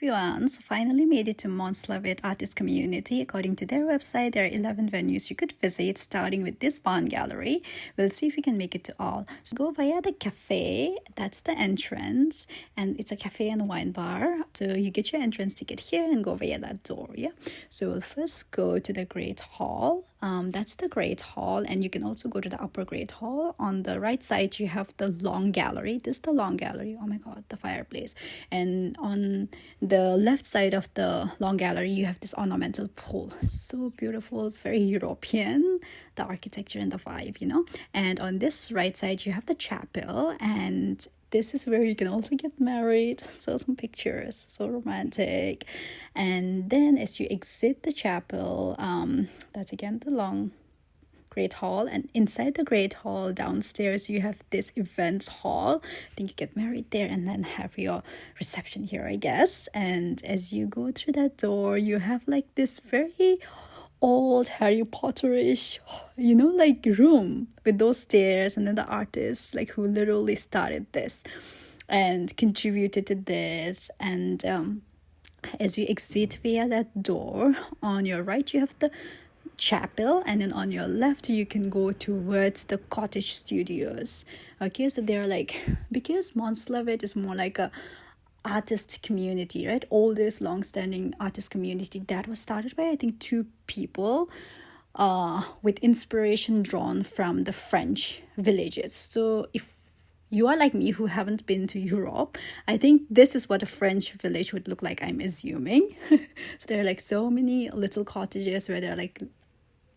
Everyone, so finally made it to Montsalvat artist community. According to their website, there are 11 venues you could visit, starting with this barn gallery. We'll see if we can make it to all. So go via the cafe, that's the entrance, and it's a cafe and wine bar. So you get your entrance ticket here and go via that door, yeah? So we'll first go to the Great Hall. That's the Great Hall, and you can also go to the Upper Great Hall. On the right side, you have the Long Gallery. This is the Long Gallery. Oh my god, the fireplace. And on the left side of the Long Gallery, you have this ornamental pool. So beautiful, very European, the architecture and the vibe, you know. And on this right side, you have the chapel, and this is where you can also get married. So some pictures, so romantic. And then as you exit the chapel, that's again the Long Great Hall, and inside the Great Hall downstairs you have this events hall. I think you get married there and then have your reception here, I guess. And as you go through that door, you have like this very old Harry Potterish, you know, like room with those stairs, and then the artists like who literally started this and contributed to this. And as you exit via that door, on your right you have the chapel, and then on your left you can go towards the cottage studios. Okay, so they're like, because Montsalvat is more like a artist community, right? Oldest long-standing artist community that was started by I think two people with inspiration drawn from the French villages. So if you are like me who haven't been to Europe, I think this is what a French village would look like, I'm assuming. So there are like so many little cottages where they're like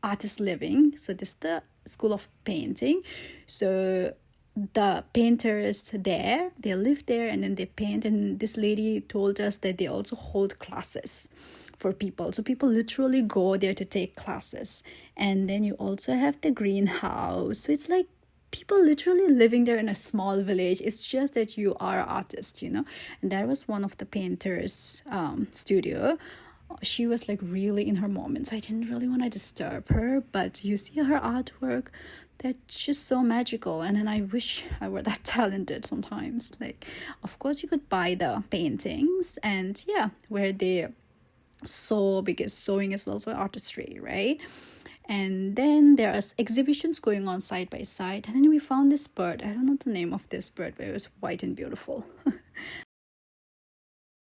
artists living. So this is the school of painting. So the painters there, they live there and then they paint. And this lady told us that they also hold classes for people. So people literally go there to take classes. And then you also have the greenhouse. So it's like people literally living there in a small village. It's just that you are an artist, you know. And that was one of the painters' studio. She was like really in her moment, so I didn't really want to disturb her, but you see her artwork, that's just so magical. And then I wish I were that talented sometimes. Like, of course you could buy the paintings, and yeah, where they sew, because sewing is also artistry, right? And then there are exhibitions going on side by side. And then we found this bird. I don't know the name of this bird, but it was white and beautiful.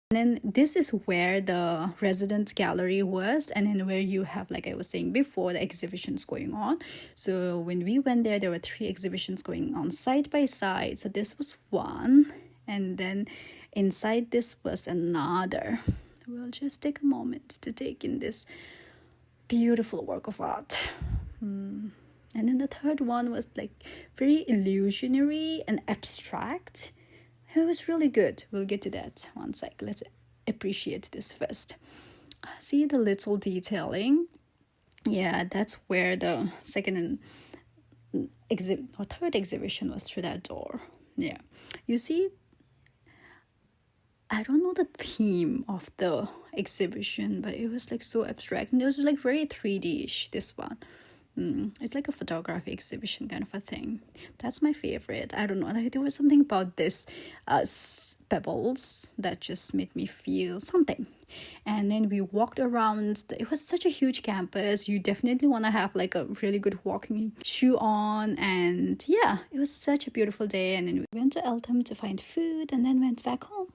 And then this is where the resident gallery was, and then where you have, like I was saying before, the exhibitions going on. So when we went there, there were 3 exhibitions going on side by side. So this was one, and then inside this was another. We'll just take a moment to take in this beautiful work of art. And then the third one was like very illusionary and abstract. It was really good. We'll get to that one sec. Let's appreciate this first. See the little detailing? Yeah, that's where the second or third exhibition was, through that door. Yeah. You see, I don't know the theme of the exhibition, but it was like so abstract. And it was like very 3D-ish, this one. It's like a photography exhibition kind of a thing. That's my favorite. I don't know, like, there was something about this pebbles that just made me feel something. And then we walked around. It was such a huge campus. You definitely want to have like a really good walking shoe on. And yeah, it was such a beautiful day. And then we went to Eltham to find food, and then went back home.